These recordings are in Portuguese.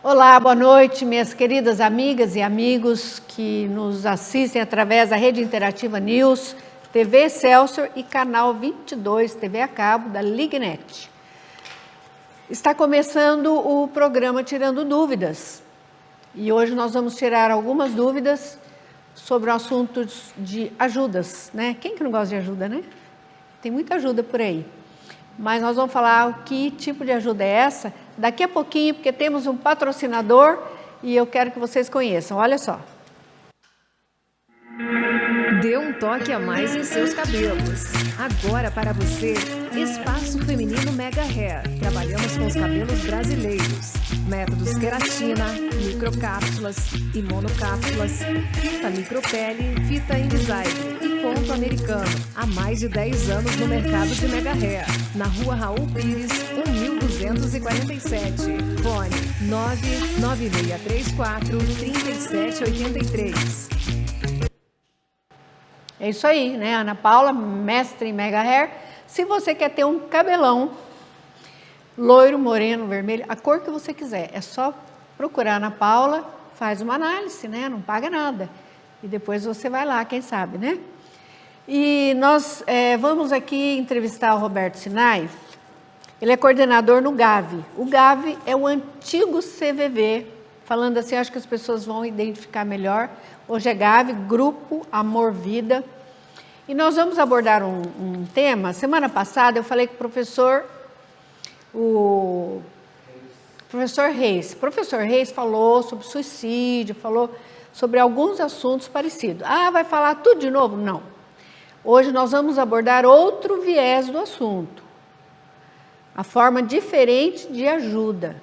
Olá, boa noite, minhas queridas amigas e amigos que nos assistem através da Rede Interativa News, TV Excelsior e Canal 22, TV a cabo da Lignet. Está começando o programa Tirando Dúvidas e hoje nós vamos tirar algumas dúvidas sobre o assunto de ajudas, né? Quem que não gosta de ajuda, né? Tem muita ajuda por aí. Mas nós vamos falar o que tipo de ajuda é essa daqui a pouquinho, porque temos um patrocinador e eu quero que vocês conheçam. Olha só. Dê um toque a mais em seus cabelos. Agora para você, Espaço Feminino Mega Hair. Trabalhamos com os cabelos brasileiros. Métodos queratina, microcápsulas e monocápsulas, fita micropele, fita InDesign e ponto americano. Há mais de 10 anos no mercado de Mega Hair. Na Rua Raul Pires, 1247. Fone 99634 3783. É isso aí, né? Ana Paula, mestre em Mega Hair. Se você quer ter um cabelão loiro, moreno, vermelho, a cor que você quiser, é só procurar a Ana Paula, faz uma análise, né? Não paga nada. E depois você vai lá, quem sabe, né? E nós vamos aqui entrevistar o Roberto Sinai. Ele é coordenador no GAV. O GAV é o antigo CVV. Falando assim, acho que as pessoas vão identificar melhor. Hoje é GAV, Grupo Amor Vida. E nós vamos abordar um tema. Semana passada eu falei com o professor Reis. O professor Reis falou sobre suicídio, falou sobre alguns assuntos parecidos. Ah, vai falar tudo de novo? Não. Hoje nós vamos abordar outro viés do assunto. A forma diferente de ajuda.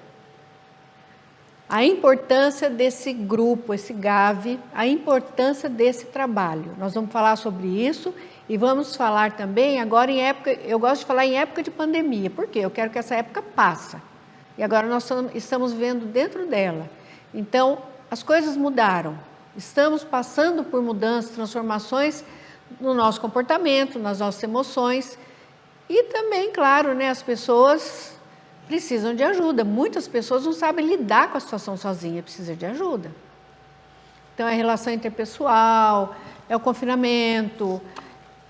A importância desse grupo, esse GAV, a importância desse trabalho. Nós vamos falar sobre isso e vamos falar também agora em época, eu gosto de falar em época de pandemia, porque eu quero que essa época passe. E agora nós estamos vivendo dentro dela. Então, as coisas mudaram. Estamos passando por mudanças, transformações no nosso comportamento, nas nossas emoções. E também, claro, né, as pessoas precisam de ajuda. Muitas pessoas não sabem lidar com a situação sozinha, precisam de ajuda. Então, é relação interpessoal, é o confinamento,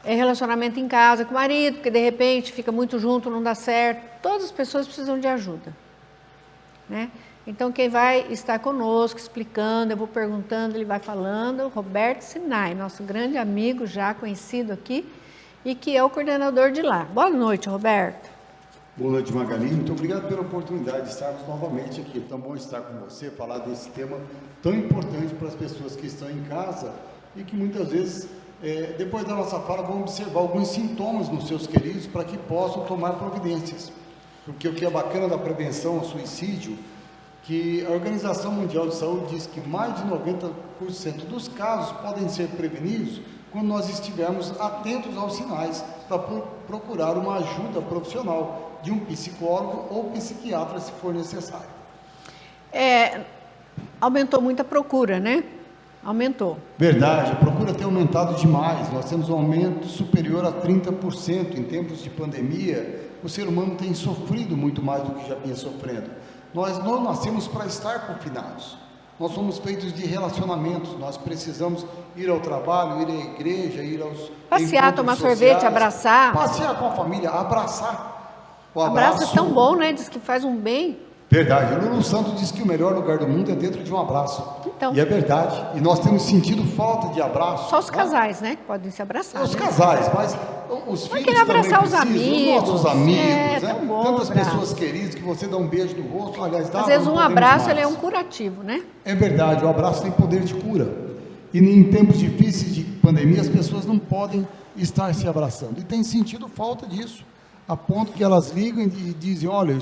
é relacionamento em casa com o marido, porque de repente fica muito junto, não dá certo. Todas as pessoas precisam de ajuda, né? Então, quem vai estar conosco explicando, eu vou perguntando, ele vai falando, Roberto Sinai, nosso grande amigo, já conhecido aqui, e que é o coordenador de lá. Boa noite, Roberto. Boa noite, Magali. Muito obrigado pela oportunidade de estarmos novamente aqui. É tão bom estar com você, falar desse tema tão importante para as pessoas que estão em casa e que muitas vezes, depois da nossa fala, vão observar alguns sintomas nos seus queridos para que possam tomar providências. Porque o que é bacana da prevenção ao suicídio, que a Organização Mundial de Saúde diz que mais de 90% dos casos podem ser prevenidos quando nós estivermos atentos aos sinais para procurar uma ajuda profissional de um psicólogo ou psiquiatra, se for necessário. Aumentou muito a procura, né? Aumentou. Verdade, a procura tem aumentado demais. Nós temos um aumento superior a 30%. Em tempos de pandemia, o ser humano tem sofrido muito mais do que já vinha sofrendo. Nós não nascemos para estar confinados. Nós somos feitos de relacionamentos, nós precisamos ir ao trabalho, ir à igreja, ir aos passear, tomar sorvete, abraçar. Passear com a família, abraçar. O abraço é tão bom, né? Diz que faz um bem. Verdade. O Lulu Santos diz que o melhor lugar do mundo é dentro de um abraço. Então. E é verdade. E nós temos sentido falta de abraço. Só os casais, né? Que podem se abraçar. Os né? casais, mas os filhos também abraçar os amigos. Os nossos amigos, né? Tão bom, tantas abraço. pessoas queridas que você dá um beijo no rosto. Aliás, às vezes um abraço ele é um curativo, né? É verdade. O abraço tem poder de cura. E em tempos difíceis de pandemia, as pessoas não podem estar se abraçando. E tem sentido falta disso. A ponto que elas ligam e dizem, olha,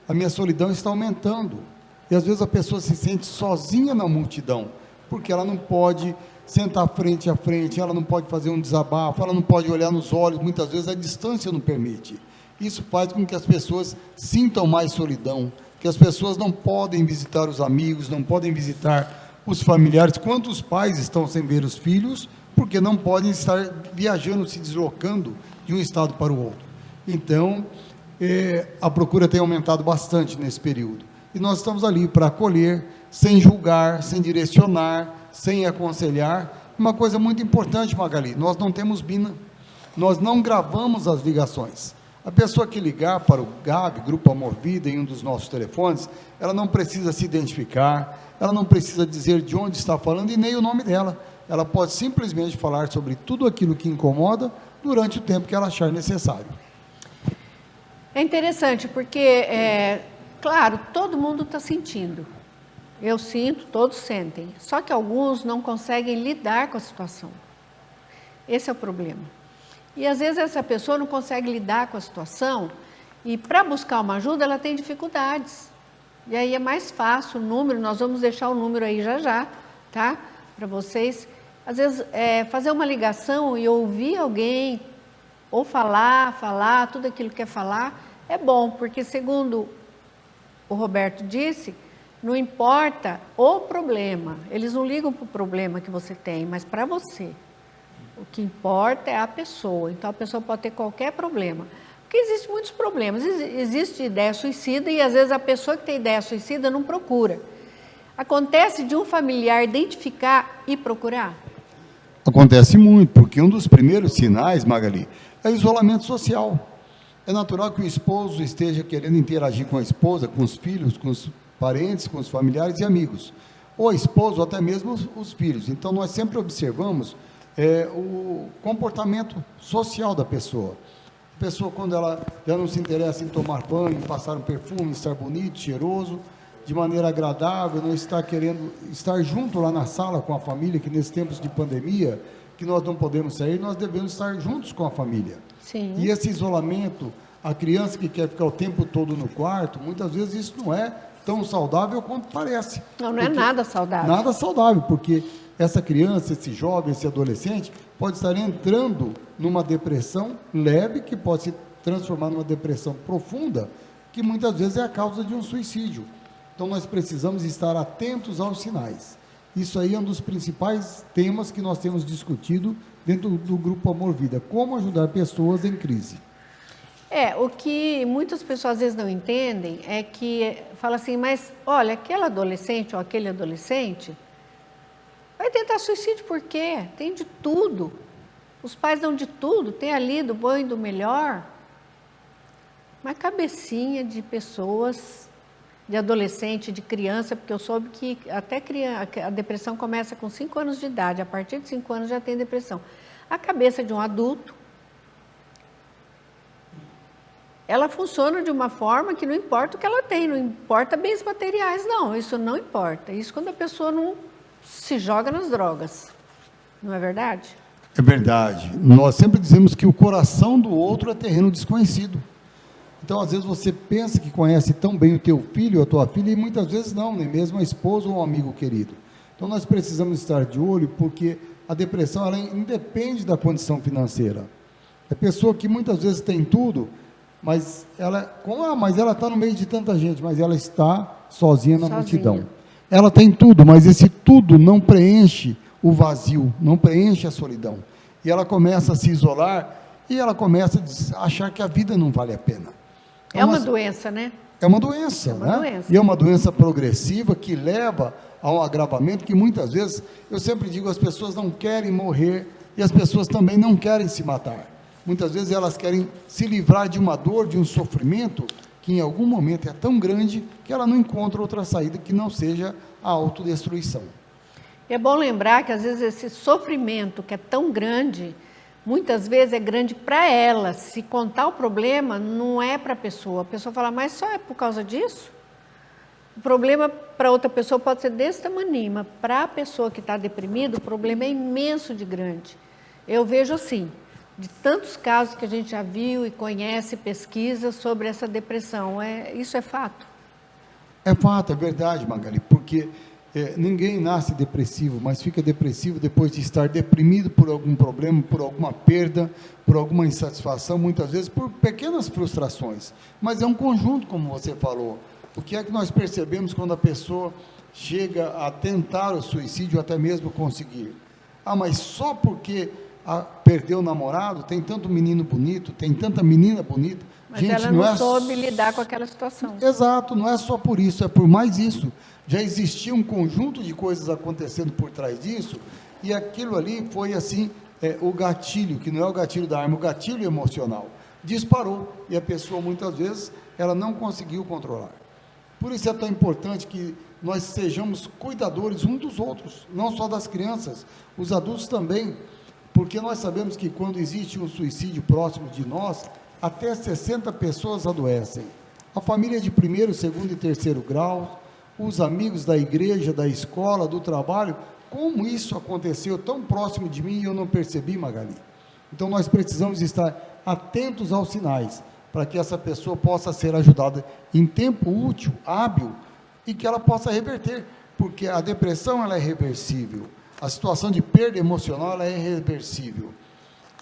a minha solidão está aumentando. E às vezes a pessoa se sente sozinha na multidão, porque ela não pode sentar frente a frente, ela não pode fazer um desabafo, ela não pode olhar nos olhos, muitas vezes a distância não permite. Isso faz com que as pessoas sintam mais solidão, que as pessoas não podem visitar os amigos, não podem visitar os familiares. Quantos pais estão sem ver os filhos, porque não podem estar viajando, se deslocando de um estado para o outro. Então, a procura tem aumentado bastante nesse período. E nós estamos ali para acolher, sem julgar, sem direcionar, sem aconselhar. Uma coisa muito importante, Magali, nós não temos BINA, nós não gravamos as ligações. A pessoa que ligar para o GAB, Grupo Amor Vida, em um dos nossos telefones, ela não precisa se identificar, ela não precisa dizer de onde está falando e nem o nome dela. Ela pode simplesmente falar sobre tudo aquilo que incomoda durante o tempo que ela achar necessário. É interessante porque, claro, todo mundo está sentindo. Eu sinto, todos sentem. Só que alguns não conseguem lidar com a situação. Esse é o problema. E às vezes essa pessoa não consegue lidar com a situação e para buscar uma ajuda ela tem dificuldades. E aí é mais fácil o número, nós vamos deixar o número aí já, tá? Para vocês. Às vezes fazer uma ligação e ouvir alguém, ou falar, tudo aquilo que quer falar, é bom, porque segundo o Roberto disse, não importa o problema, eles não ligam para o problema que você tem, mas para você. O que importa é a pessoa, então a pessoa pode ter qualquer problema. Porque existem muitos problemas, existe ideia suicida e às vezes a pessoa que tem ideia suicida não procura. Acontece de um familiar identificar e procurar? Acontece muito, porque um dos primeiros sinais, Magali, é isolamento social. É natural que o esposo esteja querendo interagir com a esposa, com os filhos, com os parentes, com os familiares e amigos. Ou a esposa, ou até mesmo os filhos. Então, nós sempre observamos o comportamento social da pessoa. A pessoa, quando ela já não se interessa em tomar banho, passar um perfume, estar bonito, cheiroso, de maneira agradável, não está querendo estar junto lá na sala com a família, que nesses tempos de pandemia, que nós não podemos sair, nós devemos estar juntos com a família. Sim. E esse isolamento, a criança que quer ficar o tempo todo no quarto, muitas vezes isso não é tão saudável quanto parece. Não é nada saudável. Nada saudável, porque essa criança, esse jovem, esse adolescente, pode estar entrando numa depressão leve, que pode se transformar numa depressão profunda, que muitas vezes é a causa de um suicídio. Então, nós precisamos estar atentos aos sinais. Isso aí é um dos principais temas que nós temos discutido dentro do Grupo Amor Vida. Como ajudar pessoas em crise. O que muitas pessoas às vezes não entendem é que fala assim, mas olha, aquela adolescente ou aquele adolescente vai tentar suicídio por quê? Tem de tudo. Os pais dão de tudo, tem ali do bom e do melhor. Mas cabecinha de pessoas, de adolescente, de criança, porque eu soube que até a depressão começa com 5 anos de idade, a partir de 5 anos já tem depressão. A cabeça de um adulto, ela funciona de uma forma que não importa o que ela tem, não importa bens materiais, não, isso não importa. Isso quando a pessoa não se joga nas drogas, não é verdade? É verdade. Nós sempre dizemos que o coração do outro é terreno desconhecido. Então, às vezes, você pensa que conhece tão bem o teu filho ou a tua filha, e muitas vezes não, nem mesmo a esposa ou um amigo querido. Então, nós precisamos estar de olho, porque a depressão, ela independe da condição financeira. É pessoa que muitas vezes tem tudo, mas ela está no meio de tanta gente, mas ela está sozinha na multidão. Ela tem tudo, mas esse tudo não preenche o vazio, não preenche a solidão. E ela começa a se isolar, e ela começa a achar que a vida não vale a pena. É uma doença, né? É uma doença, né? E é uma doença progressiva que leva a um agravamento que muitas vezes, eu sempre digo, as pessoas não querem morrer e as pessoas também não querem se matar. Muitas vezes elas querem se livrar de uma dor, de um sofrimento que em algum momento é tão grande que ela não encontra outra saída que não seja a autodestruição. É bom lembrar que às vezes esse sofrimento que é tão grande, muitas vezes é grande para ela. Se contar o problema, não é para a pessoa fala, mas só é por causa disso? O problema para outra pessoa pode ser desse tamanho, mas para a pessoa que está deprimida, o problema é imenso de grande. Eu vejo assim, de tantos casos que a gente já viu e conhece, pesquisa sobre essa depressão. Isso é fato? É fato, é verdade, Magali, porque ninguém nasce depressivo, mas fica depressivo depois de estar deprimido por algum problema, por alguma perda, por alguma insatisfação, muitas vezes por pequenas frustrações. Mas é um conjunto, como você falou. O que é que nós percebemos quando a pessoa chega a tentar o suicídio, até mesmo conseguir? Mas só porque perdeu o namorado, tem tanto menino bonito, tem tanta menina bonita, Mas ela não soube lidar com aquela situação. Exato, não é só por isso, é por mais isso. Já existia um conjunto de coisas acontecendo por trás disso, e aquilo ali foi assim, o gatilho, que não é o gatilho da arma, o gatilho emocional, disparou, e a pessoa muitas vezes, ela não conseguiu controlar. Por isso é tão importante que nós sejamos cuidadores uns dos outros, não só das crianças, os adultos também, porque nós sabemos que quando existe um suicídio próximo de nós, até 60 pessoas adoecem. A família de primeiro, segundo e terceiro grau, os amigos da igreja, da escola, do trabalho, como isso aconteceu tão próximo de mim e eu não percebi, Magali? Então nós precisamos estar atentos aos sinais, para que essa pessoa possa ser ajudada em tempo útil, hábil, e que ela possa reverter, porque a depressão ela é reversível, a situação de perda emocional ela é reversível.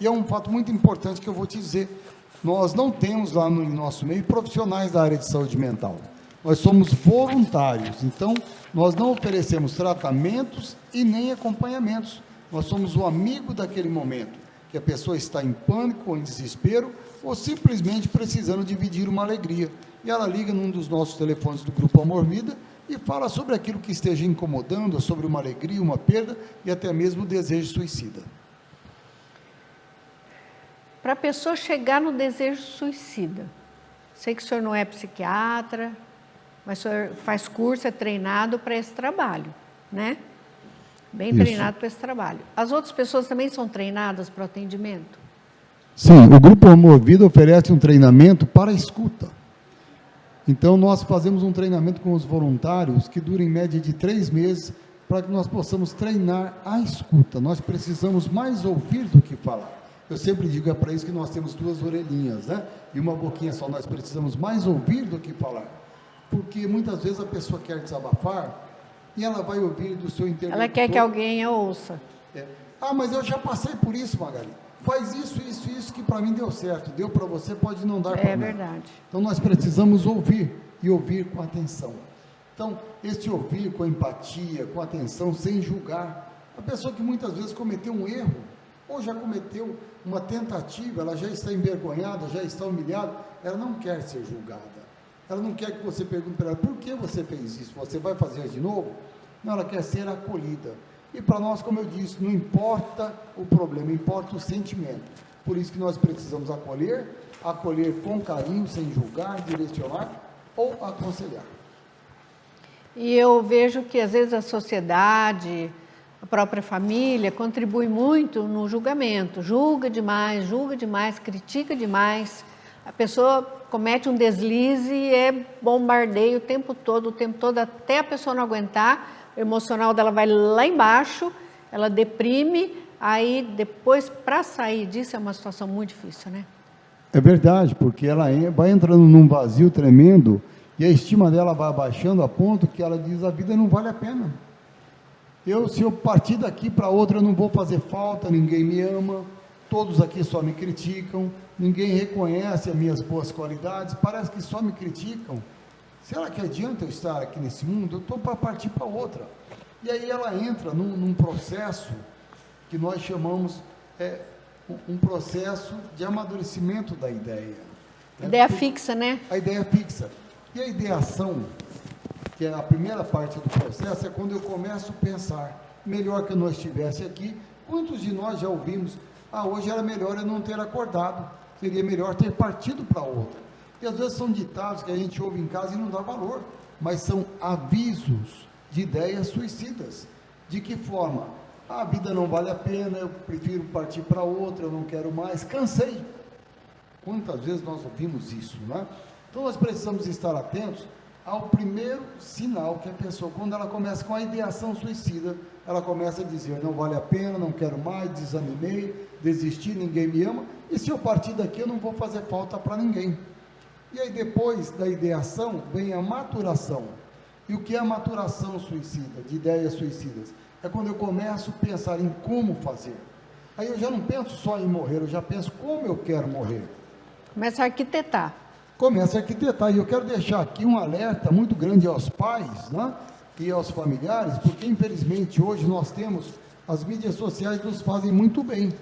E é um fato muito importante que eu vou te dizer, nós não temos lá no nosso meio profissionais da área de saúde mental, nós somos voluntários, então nós não oferecemos tratamentos e nem acompanhamentos, nós somos o amigo daquele momento, que a pessoa está em pânico ou em desespero, ou simplesmente precisando dividir uma alegria, e ela liga num dos nossos telefones do Grupo Amor Vida, e fala sobre aquilo que esteja incomodando, sobre uma alegria, uma perda, e até mesmo o desejo suicida. Para a pessoa chegar no desejo suicida, sei que o senhor não é psiquiatra, mas o senhor faz curso, é treinado para esse trabalho, né? Bem Isso. Treinado para esse trabalho. As outras pessoas também são treinadas para o atendimento? Sim, o Grupo Amor Vida oferece um treinamento para a escuta. Então, nós fazemos um treinamento com os voluntários que dura em média de 3 meses, para que nós possamos treinar a escuta. Nós precisamos mais ouvir do que falar. Eu sempre digo, é para isso que nós temos 2 orelhinhas, né? E uma boquinha só. Nós precisamos mais ouvir do que falar. Porque muitas vezes a pessoa quer desabafar e ela vai ouvir do seu interlocutor. Ela quer que alguém a ouça. Ah, mas eu já passei por isso, Magali. Faz isso que para mim deu certo. Deu para você, pode não dar para mim. É verdade. Então nós precisamos ouvir e ouvir com atenção. Então, esse ouvir com empatia, com atenção, sem julgar. A pessoa que muitas vezes cometeu um erro, ou já cometeu uma tentativa, ela já está envergonhada, já está humilhada, ela não quer ser julgada. Ela não quer que você pergunte para ela, por que você fez isso? Você vai fazer de novo? Não, ela quer ser acolhida. E para nós, como eu disse, não importa o problema, importa o sentimento. Por isso que nós precisamos acolher com carinho, sem julgar, direcionar ou aconselhar. E eu vejo que às vezes a sociedade, a própria família, contribui muito no julgamento. Julga demais, critica demais. A pessoa comete um deslize e é bombardeio o tempo todo, até a pessoa não aguentar, o emocional dela vai lá embaixo, ela deprime, aí depois, para sair disso, é uma situação muito difícil, né? É verdade, porque ela vai entrando num vazio tremendo e a estima dela vai abaixando a ponto que ela diz, a vida não vale a pena. Se eu partir daqui para outra, eu não vou fazer falta, ninguém me ama, todos aqui só me criticam, ninguém reconhece as minhas boas qualidades, parece que só me criticam. Será que adianta eu estar aqui nesse mundo? Eu estou para partir para outra. E aí ela entra num processo que nós chamamos um processo de amadurecimento da ideia. Ideia fixa, né? A ideia fixa. E a ideação, que é a primeira parte do processo, é quando eu começo a pensar, melhor que eu não estivesse aqui. Quantos de nós já ouvimos, hoje era melhor eu não ter acordado, seria melhor ter partido para outra. E às vezes são ditados que a gente ouve em casa e não dá valor, mas são avisos de ideias suicidas. De que forma? A vida não vale a pena, eu prefiro partir para outra, eu não quero mais, cansei. Quantas vezes nós ouvimos isso, né? Então nós precisamos estar atentos ao primeiro sinal que a pessoa, quando ela começa com a ideação suicida, ela começa a dizer, não vale a pena, não quero mais, desanimei, desisti, ninguém me ama, e se eu partir daqui eu não vou fazer falta para ninguém. E aí depois da ideação vem a maturação. E o que é a maturação suicida, de ideias suicidas? É quando eu começo a pensar em como fazer. Aí eu já não penso só em morrer, eu já penso como eu quero morrer. Começa a arquitetar. Começa a arquitetar. E eu quero deixar aqui um alerta muito grande aos pais, né, e aos familiares, porque infelizmente hoje nós temos, as mídias sociais nos fazem muito bem.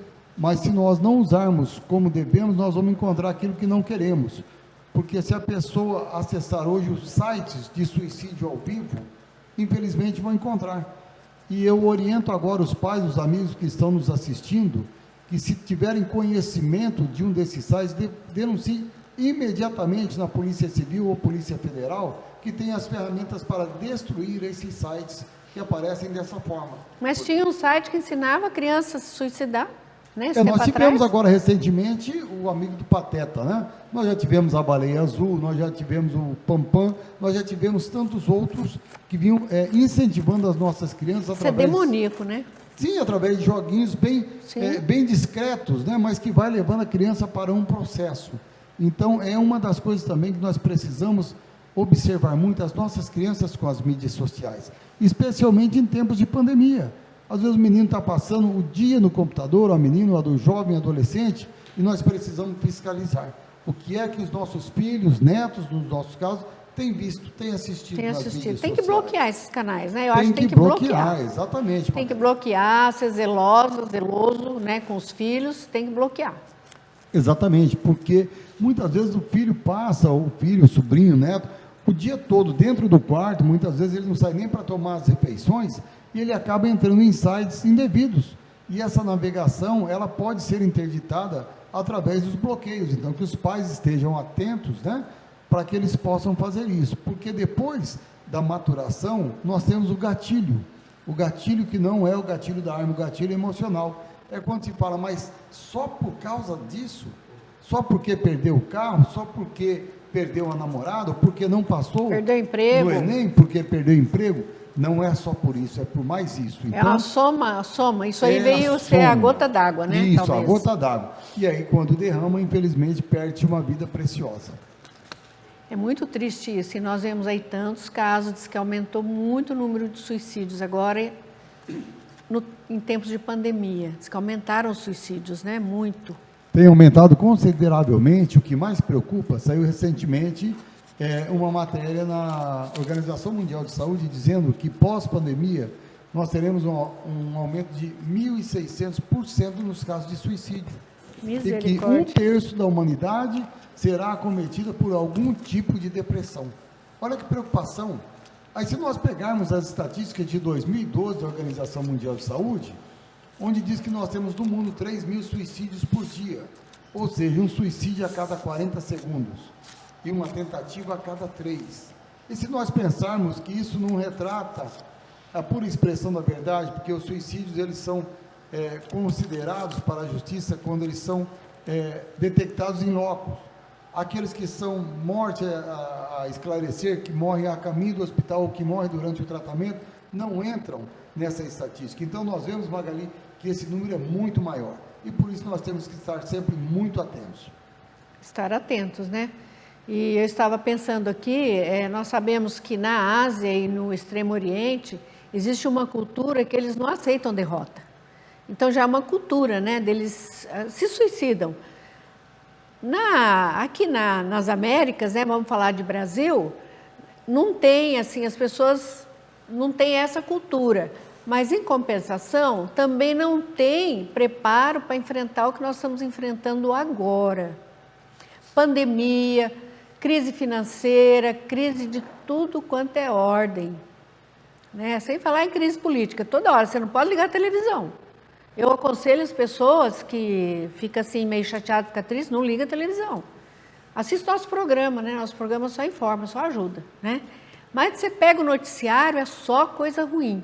Mas se nós não usarmos como devemos, nós vamos encontrar aquilo que não queremos. Porque se a pessoa acessar hoje os sites de suicídio ao vivo, infelizmente vão encontrar. E eu oriento agora os pais, os amigos que estão nos assistindo, que se tiverem conhecimento de um desses sites, denunciem imediatamente na Polícia Civil ou Polícia Federal, que tem as ferramentas para destruir esses sites que aparecem dessa forma. Mas tinha um site que ensinava a criança a se suicidar, né? Nós tivemos agora recentemente o amigo do Pateta, né? Nós já tivemos a Baleia Azul, nós já tivemos o Pampam, nós já tivemos tantos outros que vinham incentivando as nossas crianças Isso através... é demoníaco, né? Sim, através de joguinhos bem discretos, né? Mas que vai levando a criança para um processo. Então, é uma das coisas também que nós precisamos observar muito as nossas crianças com as mídias sociais, especialmente em tempos de pandemia. Às vezes o menino está passando o dia no computador, a menina, o jovem, adolescente, e nós precisamos fiscalizar. O que é que os nossos filhos, netos, nos nossos casos, têm visto, têm assistido. Tem que bloquear esses canais, né? Eu acho que tem que bloquear. Exatamente. Tem que bloquear, ser zeloso, né, com os filhos, tem que bloquear. Exatamente, porque muitas vezes o filho passa, o sobrinho, o neto, o dia todo dentro do quarto, muitas vezes ele não sai nem para tomar as refeições, e ele acaba entrando em sites indevidos. E essa navegação, ela pode ser interditada através dos bloqueios. Então, que os pais estejam atentos, né, para que eles possam fazer isso. Porque depois da maturação, nós temos o gatilho que não é o gatilho da arma, o gatilho emocional. É quando se fala, mas só por causa disso, só porque perdeu o carro, só porque perdeu a namorada, ou porque não passou perdeu emprego. No Enem, porque perdeu emprego, não é só por isso, é por mais isso. Então, é uma soma, isso aí veio ser a gota d'água, né? Isso, talvez. A gota d'água. E aí, quando derrama, infelizmente, perde uma vida preciosa. É muito triste isso, e nós vemos aí tantos casos, diz que aumentou muito o número de suicídios agora, em tempos de pandemia, diz que aumentaram os suicídios, né? Muito. Tem aumentado consideravelmente. O que mais preocupa, saiu recentemente uma matéria na Organização Mundial de Saúde dizendo que pós-pandemia nós teremos um aumento de 1.600% nos casos de suicídio. E que 1/3 da humanidade será acometida por algum tipo de depressão. Olha que preocupação. Aí, se nós pegarmos as estatísticas de 2012 da Organização Mundial de Saúde, onde diz que nós temos no mundo 3.000 suicídios por dia, ou seja, um suicídio a cada 40 segundos e uma tentativa a cada 3. E se nós pensarmos que isso não retrata a pura expressão da verdade, porque os suicídios eles são considerados para a justiça quando eles são detectados em loco. Aqueles que são morte a esclarecer, que morrem a caminho do hospital ou que morrem durante o tratamento, não entram nessa estatística. Então, nós vemos, Magali, que esse número é muito maior. E por isso nós temos que estar sempre muito atentos. Estar atentos, né? E eu estava pensando aqui, nós sabemos que na Ásia e no Extremo Oriente, existe uma cultura que eles não aceitam derrota. Então, já é uma cultura, né? Deles se suicidam. Aqui nas Américas, né, vamos falar de Brasil, não tem, assim, as pessoas não têm essa cultura, mas em compensação também não tem preparo para enfrentar o que nós estamos enfrentando agora. Pandemia, crise financeira, crise de tudo quanto é ordem, né? Sem falar em crise política, toda hora, você não pode ligar a televisão. Eu aconselho as pessoas que ficam assim meio chateadas, ficam tristes, não liga a televisão. Assista nosso programa, né? Nosso programa só informa, só ajuda, né? Mas você pega o noticiário, é só coisa ruim.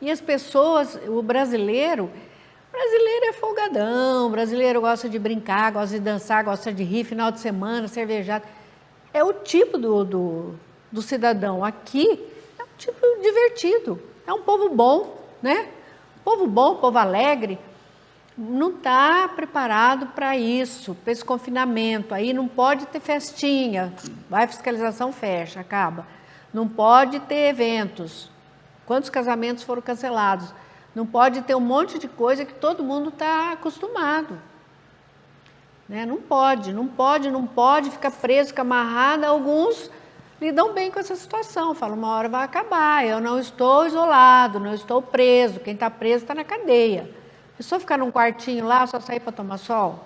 E as pessoas, o brasileiro é folgadão, o brasileiro gosta de brincar, gosta de dançar, gosta de rir, final de semana, cervejada. É o tipo do cidadão. Aqui é um tipo divertido, é um povo bom, né? Povo bom, povo alegre, não está preparado para isso, para esse confinamento. Aí não pode ter festinha, vai fiscalização, fecha, acaba. Não pode ter eventos. Quantos casamentos foram cancelados? Não pode ter um monte de coisa que todo mundo está acostumado. Né? Não pode ficar preso, ficar amarrado. Alguns lidam bem com essa situação, falam, uma hora vai acabar, eu não estou isolado, não estou preso, quem está preso está na cadeia. Só ficar num quartinho lá, só sair para tomar sol?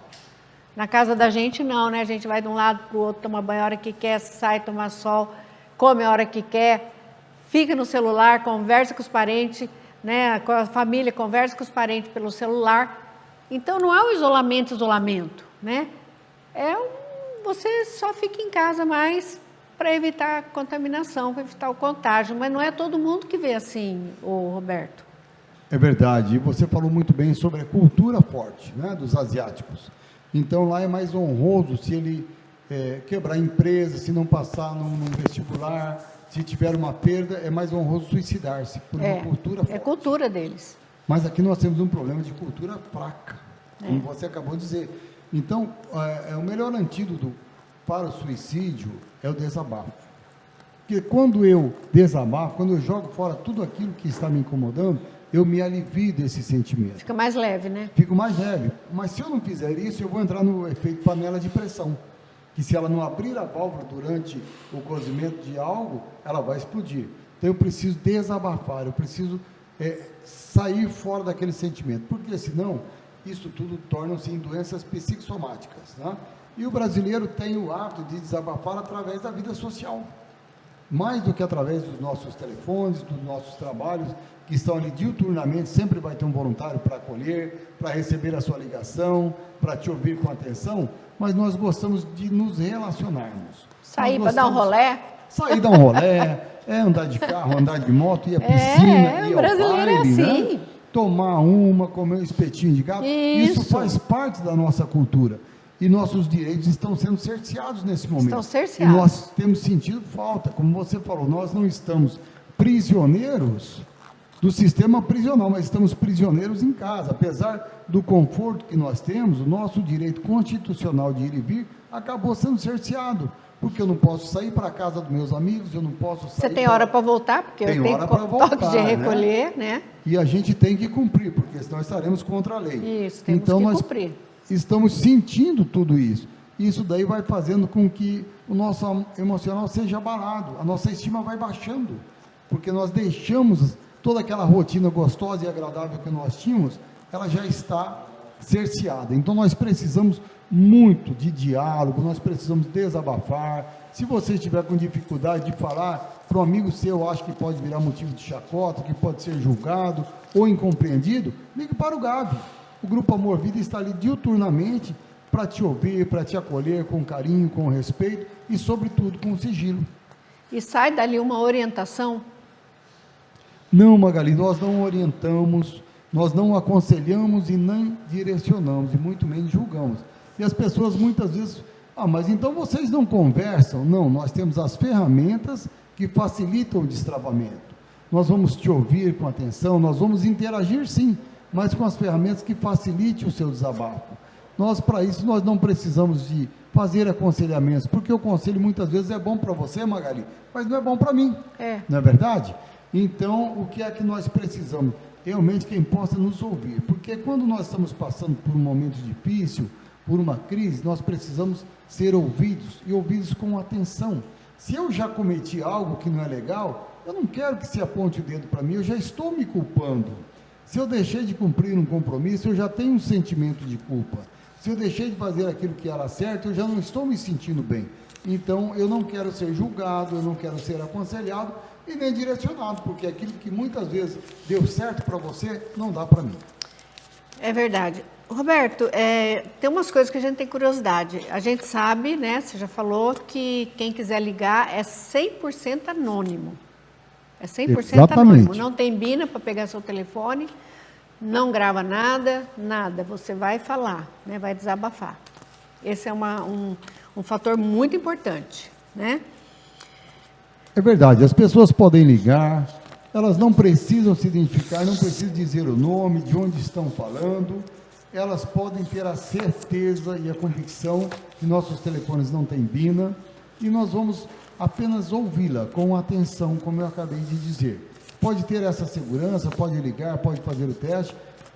Na casa da gente não, né? A gente vai de um lado para o outro, toma banho a hora que quer, sai, toma sol, come a hora que quer, fica no celular, conversa com os parentes, né? Com a família, conversa com os parentes pelo celular. Então não é um isolamento, né? Você só fica em casa mais para evitar a contaminação, para evitar o contágio, mas não é todo mundo que vê assim, Roberto. É verdade, e você falou muito bem sobre a cultura forte, né, dos asiáticos. Então lá é mais honroso se ele quebrar a empresa, se não passar num vestibular, se tiver uma perda, é mais honroso suicidar-se, por uma cultura forte. É cultura deles. Mas aqui nós temos um problema de cultura fraca, como você acabou de dizer. Então, o melhor antídoto para o suicídio é o desabafo. Porque quando eu desabafo, quando eu jogo fora tudo aquilo que está me incomodando, eu me alivio desse sentimento. Fica mais leve, né? Fico mais leve. Mas se eu não fizer isso, eu vou entrar no efeito panela de pressão. Que se ela não abrir a válvula durante o cozimento de algo, ela vai explodir. Então eu preciso desabafar, eu preciso sair fora daquele sentimento. Porque senão, isso tudo torna-se em doenças psicossomáticas. Né? E o brasileiro tem o hábito de desabafar através da vida social. Mais do que através dos nossos telefones, dos nossos trabalhos, que estão ali diuturnamente, sempre vai ter um voluntário para acolher, para receber a sua ligação, para te ouvir com atenção, mas nós gostamos de nos relacionarmos. Sair para dar um rolé? Sair dar um rolé, andar de carro, andar de moto, ir à piscina, ir ao baile, assim. Né? Tomar comer um espetinho de gato. Isso faz parte da nossa cultura. E nossos direitos estão sendo cerceados nesse momento. Estão cerceados. E nós temos sentido falta, como você falou, nós não estamos prisioneiros do sistema prisional, mas estamos prisioneiros em casa. Apesar do conforto que nós temos, o nosso direito constitucional de ir e vir acabou sendo cerceado, porque eu não posso sair para a casa dos meus amigos, eu não posso sair... Você tem hora para voltar, porque eu tenho toque de recolher, né? E a gente tem que cumprir, porque senão estaremos contra a lei. Isso, temos que cumprir. Estamos sentindo tudo isso. Isso daí vai fazendo com que o nosso emocional seja abalado, a nossa estima vai baixando, porque nós deixamos toda aquela rotina gostosa e agradável que nós tínhamos, ela já está cerceada. Então nós precisamos muito de diálogo, nós precisamos desabafar. Se você estiver com dificuldade de falar para um amigo seu, acho que pode virar motivo de chacota, que pode ser julgado ou incompreendido, ligue para o Gabi. O Grupo Amor Vida está ali diuturnamente para te ouvir, para te acolher com carinho, com respeito e, sobretudo, com sigilo. E sai dali uma orientação? Não, Magali, nós não orientamos, nós não aconselhamos e nem direcionamos, e muito menos julgamos. E as pessoas muitas vezes, mas então vocês não conversam? Não, nós temos as ferramentas que facilitam o destravamento. Nós vamos te ouvir com atenção, nós vamos interagir sim, mas com as ferramentas que facilitem o seu desabafo. Para isso, nós não precisamos de fazer aconselhamentos, porque o conselho muitas vezes é bom para você, Magali, mas não é bom para mim, não é verdade? Então, o que é que nós precisamos? Realmente quem possa nos ouvir, porque quando nós estamos passando por um momento difícil, por uma crise, nós precisamos ser ouvidos, e ouvidos com atenção. Se eu já cometi algo que não é legal, eu não quero que se aponte o dedo para mim, eu já estou me culpando. Se eu deixei de cumprir um compromisso, eu já tenho um sentimento de culpa. Se eu deixei de fazer aquilo que era certo, eu já não estou me sentindo bem. Então, eu não quero ser julgado, eu não quero ser aconselhado e nem direcionado, porque aquilo que muitas vezes deu certo para você, não dá para mim. É verdade. Roberto, tem umas coisas que a gente tem curiosidade. A gente sabe, né, você já falou, que quem quiser ligar é 100% anônimo. É 100% anônimo. Não tem bina para pegar seu telefone, não grava nada, nada. Você vai falar, né, vai desabafar. Esse é um fator muito importante, né? É verdade, as pessoas podem ligar, elas não precisam se identificar, não precisam dizer o nome, de onde estão falando, elas podem ter a certeza e a convicção que nossos telefones não têm bina, e nós vamos apenas ouvi-la com atenção, como eu acabei de dizer. Pode ter essa segurança, pode ligar, pode fazer o teste.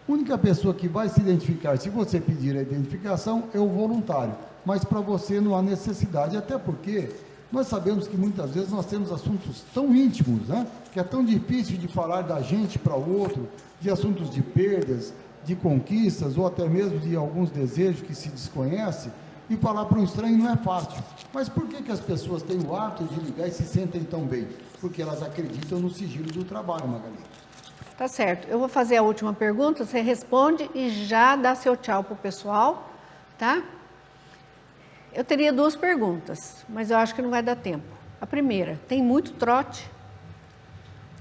A única pessoa que vai se identificar, se você pedir a identificação, é o voluntário, mas para você não há necessidade, até porque nós sabemos que muitas vezes nós temos assuntos tão íntimos, né? Que é tão difícil de falar da gente para o outro, de assuntos de perdas, de conquistas ou até mesmo de alguns desejos que se desconhece, e falar para um estranho não é fácil. Mas por que as pessoas têm o hábito de ligar e se sentem tão bem? Porque elas acreditam no sigilo do trabalho, Magali. Tá certo. Eu vou fazer a última pergunta, você responde e já dá seu tchau para o pessoal, tá? Eu teria 2 perguntas, mas eu acho que não vai dar tempo. A primeira, tem muito trote?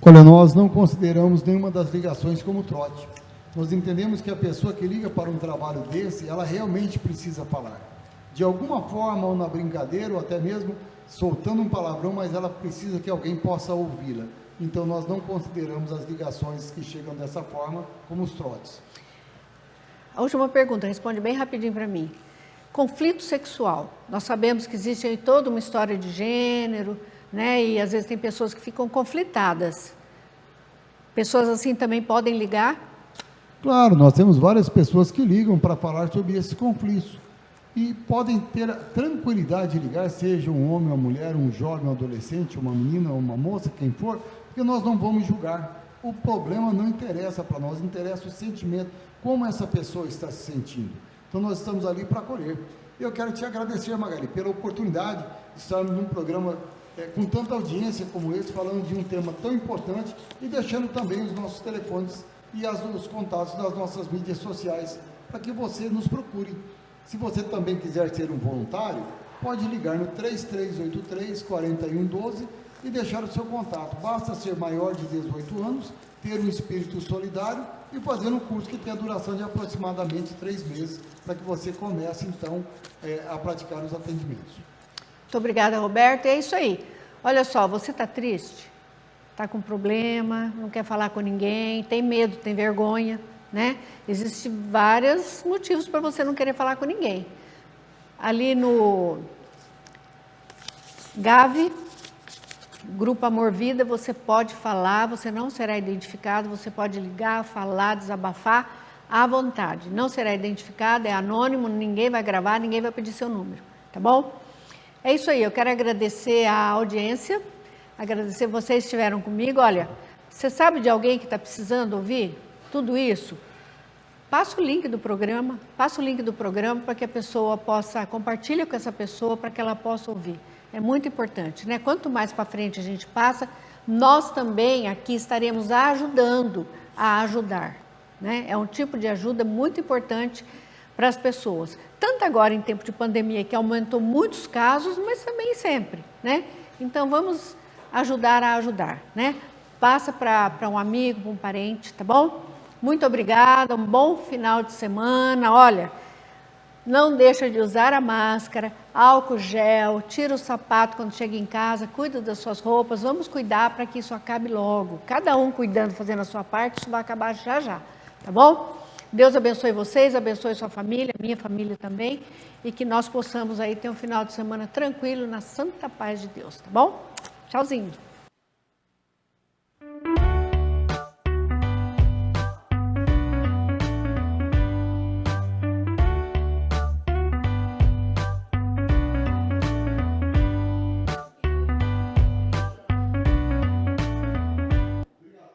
Olha, nós não consideramos nenhuma das ligações como trote. Nós entendemos que a pessoa que liga para um trabalho desse, ela realmente precisa falar. De alguma forma, ou na brincadeira, ou até mesmo soltando um palavrão, mas ela precisa que alguém possa ouvi-la. Então, nós não consideramos as ligações que chegam dessa forma como os trotes. A última pergunta, responde bem rapidinho para mim. Conflito sexual. Nós sabemos que existe aí toda uma história de gênero, né? E às vezes tem pessoas que ficam conflitadas. Pessoas assim também podem ligar? Claro, nós temos várias pessoas que ligam para falar sobre esses conflitos. E podem ter a tranquilidade de ligar, seja um homem, uma mulher, um jovem, um adolescente, uma menina, uma moça, quem for, porque nós não vamos julgar. O problema não interessa para nós, interessa o sentimento, como essa pessoa está se sentindo. Então, nós estamos ali para acolher. Eu quero te agradecer, Magali, pela oportunidade de estarmos num programa com tanta audiência como esse, falando de um tema tão importante e deixando também os nossos telefones e os contatos das nossas mídias sociais, para que você nos procure. Se você também quiser ser um voluntário, pode ligar no 3383-4112 e deixar o seu contato. Basta ser maior de 18 anos, ter um espírito solidário e fazer um curso que tem a duração de aproximadamente 3 meses, para que você comece, então, a praticar os atendimentos. Muito obrigada, Roberto. É isso aí. Olha só, você está triste? Está com problema, não quer falar com ninguém, tem medo, tem vergonha, né? Existem vários motivos para você não querer falar com ninguém. Ali no GAV, Grupo Amor Vida, você pode falar, você não será identificado, você pode ligar, falar, desabafar à vontade. Não será identificado, é anônimo, ninguém vai gravar, ninguém vai pedir seu número, tá bom? É isso aí, eu quero agradecer a audiência, agradecer vocês que estiveram comigo. Olha, você sabe de alguém que está precisando ouvir tudo isso? Passa o link do programa para que a pessoa possa, compartilhe com essa pessoa para que ela possa ouvir. É muito importante, né? Quanto mais para frente a gente passa, nós também aqui estaremos ajudando a ajudar, né? É um tipo de ajuda muito importante para as pessoas. Tanto agora em tempo de pandemia, que aumentou muitos casos, mas também sempre, né? Então vamos ajudar a ajudar, né? Passa para um amigo, para um parente, tá bom? Muito obrigada, um bom final de semana. Olha, não deixa de usar a máscara, álcool gel, tira o sapato quando chega em casa, cuida das suas roupas, vamos cuidar para que isso acabe logo. Cada um cuidando, fazendo a sua parte, isso vai acabar já já, tá bom? Deus abençoe vocês, abençoe sua família, minha família também, e que nós possamos aí ter um final de semana tranquilo, na santa paz de Deus, tá bom? Tchauzinho.